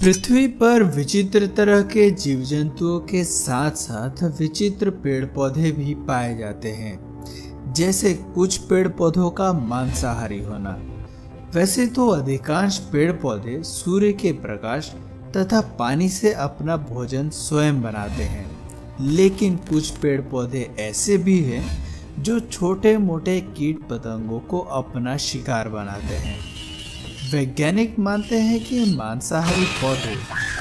पृथ्वी पर विचित्र तरह के जीव जंतुओं के साथ साथ विचित्र पेड़ पौधे भी पाए जाते हैं, जैसे कुछ पेड़ पौधों का मांसाहारी होना। वैसे तो अधिकांश पेड़ पौधे सूर्य के प्रकाश तथा पानी से अपना भोजन स्वयं बनाते हैं, लेकिन कुछ पेड़ पौधे ऐसे भी हैं जो छोटे मोटे कीट पतंगों को अपना शिकार बनाते हैं। वैज्ञानिक मानते हैं कि मांसाहारी पौधे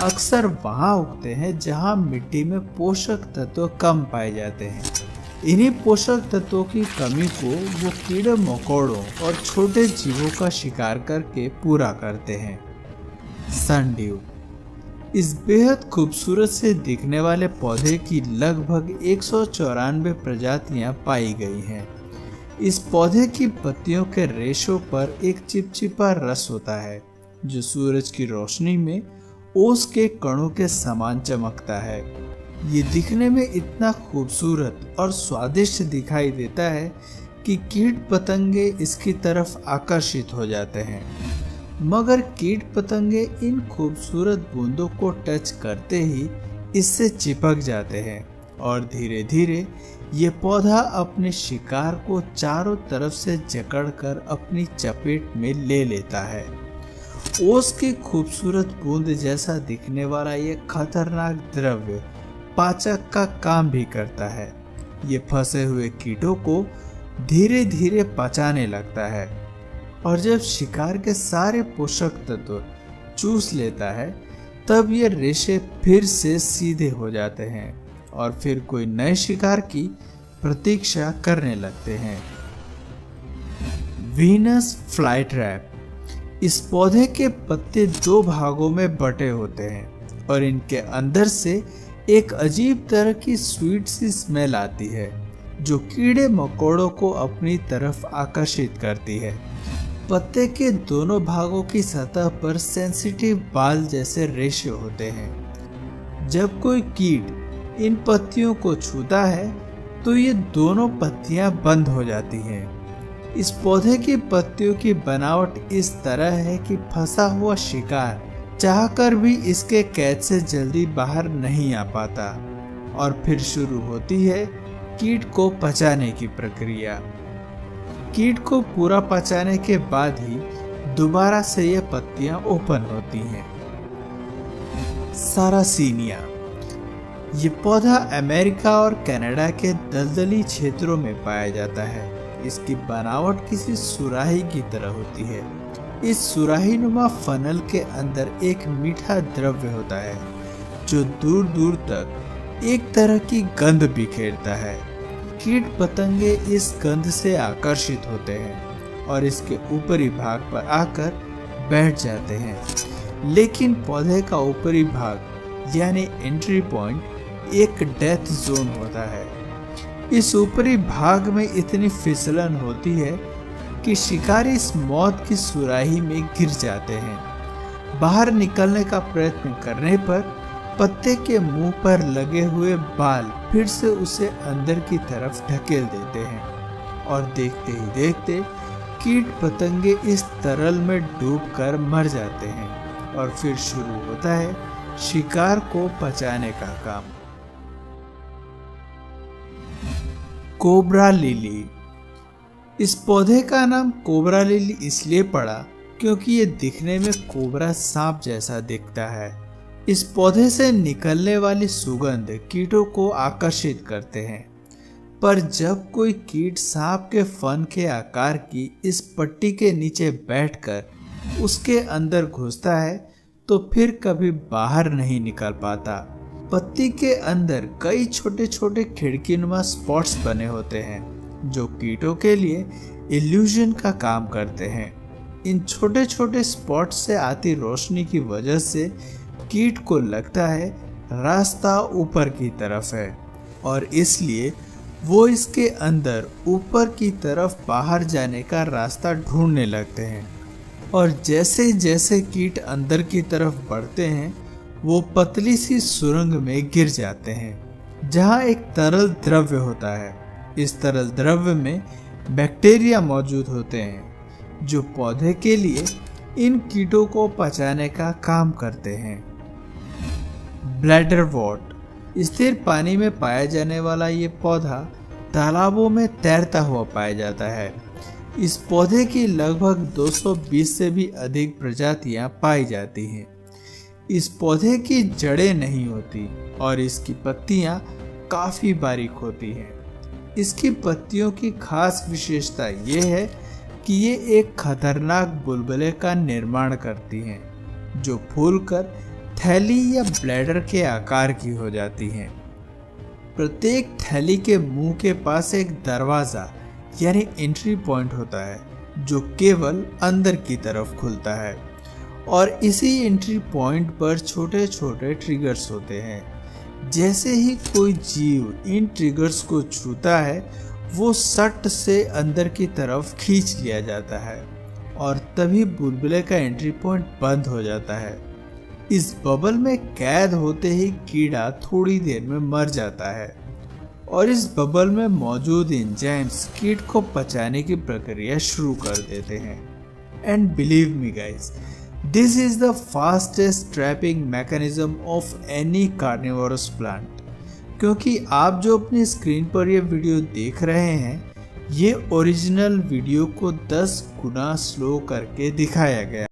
अक्सर वहां उगते हैं जहां मिट्टी में पोषक तत्व कम पाए जाते हैं। इन्हीं पोषक तत्वों की कमी को वो कीड़े मकोड़ों और छोटे जीवों का शिकार करके पूरा करते हैं। सनड्यू इस बेहद खूबसूरत से दिखने वाले पौधे की लगभग 194 प्रजातियां पाई गई हैं। इस पौधे की पत्तियों के रेशों पर एक चिपचिपा रस होता है जो सूरज की रोशनी में ओस के कणों के समान चमकता है। ये दिखने में इतना खूबसूरत और स्वादिष्ट दिखाई देता है कि कीट पतंगे इसकी तरफ आकर्षित हो जाते हैं। मगर कीट पतंगे इन खूबसूरत बूंदों को टच करते ही इससे चिपक जाते हैं और धीरे धीरे ये पौधा अपने शिकार को चारों तरफ से जकड़कर अपनी चपेट में ले लेता है। ओस की खूबसूरत बूंद जैसा दिखने वाला ये खतरनाक द्रव्य पाचक का काम भी करता है। ये फंसे हुए कीटों को धीरे धीरे पचाने लगता है और जब शिकार के सारे पोषक तत्व चूस लेता है तब ये रेशे फिर से सीधे हो जाते हैं और फिर कोई नए शिकार की प्रतीक्षा करने लगते हैं। वीनस फ्लाईट्रैप इस पौधे के पत्ते दो भागों में बटे होते हैं और इनके अंदर से एक अजीब तरह की स्वीट सी स्मेल आती है जो कीड़े मकोड़ों को अपनी तरफ आकर्षित करती है। पत्ते के दोनों भागों की सतह पर सेंसिटिव बाल जैसे रेशे होते हैं। जब कोई कीट इन पत्तियों को छूता है तो ये दोनों पत्तियां बंद हो जाती हैं। इस पौधे की पत्तियों की बनावट इस तरह है कि फंसा हुआ शिकार चाहकर भी इसके कैद से जल्दी बाहर नहीं आ पाता और फिर शुरू होती है कीट को पचाने की प्रक्रिया। कीट को पूरा पचाने के बाद ही दोबारा से ये पत्तियां ओपन होती हैं। सारासीनिया ये पौधा अमेरिका और कनाडा के दलदली क्षेत्रों में पाया जाता है। इसकी बनावट किसी सुराही की तरह होती है। इस सुराही नुमा फनल के अंदर एक मीठा द्रव्य होता है जो दूर दूर तक एक तरह की गंध बिखेरता है। कीट पतंगे इस गंध से आकर्षित होते हैं और इसके ऊपरी भाग पर आकर बैठ जाते हैं। लेकिन पौधे का ऊपरी भाग यानी एंट्री पॉइंट एक डेथ जोन होता है। इस ऊपरी भाग में इतनी फिसलन होती है कि शिकारी इस मौत की सुराही में गिर जाते हैं। बाहर निकलने का प्रयत्न करने पर पत्ते के मुंह पर लगे हुए बाल फिर से उसे अंदर की तरफ ढकेल देते हैं और देखते ही देखते कीट पतंगे इस तरल में डूबकर मर जाते हैं और फिर शुरू होता है शिकार को पचाने का काम। कोबरा लिली इस पौधे का नाम कोबरा लिली इसलिए पड़ा क्योंकि ये दिखने में कोबरा सांप जैसा दिखता है। इस पौधे से निकलने वाली सुगंध कीटों को आकर्षित करते हैं, पर जब कोई कीट सांप के फन के आकार की इस पट्टी के नीचे बैठकर उसके अंदर घुसता है तो फिर कभी बाहर नहीं निकल पाता। पत्ती के अंदर कई छोटे छोटे खिड़कीनुमा स्पॉट्स बने होते हैं जो कीटों के लिए इल्यूजन का काम करते हैं। इन छोटे छोटे स्पॉट्स से आती रोशनी की वजह से कीट को लगता है रास्ता ऊपर की तरफ है और इसलिए वो इसके अंदर ऊपर की तरफ बाहर जाने का रास्ता ढूंढने लगते हैं। और जैसे जैसे कीट अंदर की तरफ बढ़ते हैं वो पतली सी सुरंग में गिर जाते हैं जहां एक तरल द्रव्य होता है। इस तरल द्रव्य में बैक्टीरिया मौजूद होते हैं जो पौधे के लिए इन कीटों को पचाने का काम करते हैं। ब्लैडरवॉर्ट स्थिर पानी में पाया जाने वाला ये पौधा तालाबों में तैरता हुआ पाया जाता है। इस पौधे की लगभग 220 से भी अधिक प्रजातियां पाई जाती हैं। इस पौधे की जड़ें नहीं होती और इसकी पत्तियां काफ़ी बारीक होती हैं। इसकी पत्तियों की खास विशेषता ये है कि ये एक खतरनाक बुलबुले का निर्माण करती हैं, जो फूलकर थैली या ब्लैडर के आकार की हो जाती हैं। प्रत्येक थैली के मुंह के पास एक दरवाज़ा यानी एंट्री पॉइंट होता है, जो केवल अंदर की तरफ खुलता है और इसी एंट्री पॉइंट पर छोटे छोटे ट्रिगर्स होते हैं। जैसे ही कोई जीव इन ट्रिगर्स को छूता है, वो सट से अंदर की तरफ खींच लिया जाता है और तभी बुलबुले का एंट्री पॉइंट बंद हो जाता है। इस बबल में कैद होते ही कीड़ा थोड़ी देर में मर जाता है और इस बबल में मौजूद एंजाइम्स कीट को पचाने की प्रक्रिया शुरू कर देते हैं। And believe me guys, this is the fastest trapping mechanism of any carnivorous plant. क्योंकि आप जो अपनी स्क्रीन पर ये वीडियो देख रहे हैं, ये ओरिजिनल वीडियो को 10 गुना स्लो करके दिखाया गया।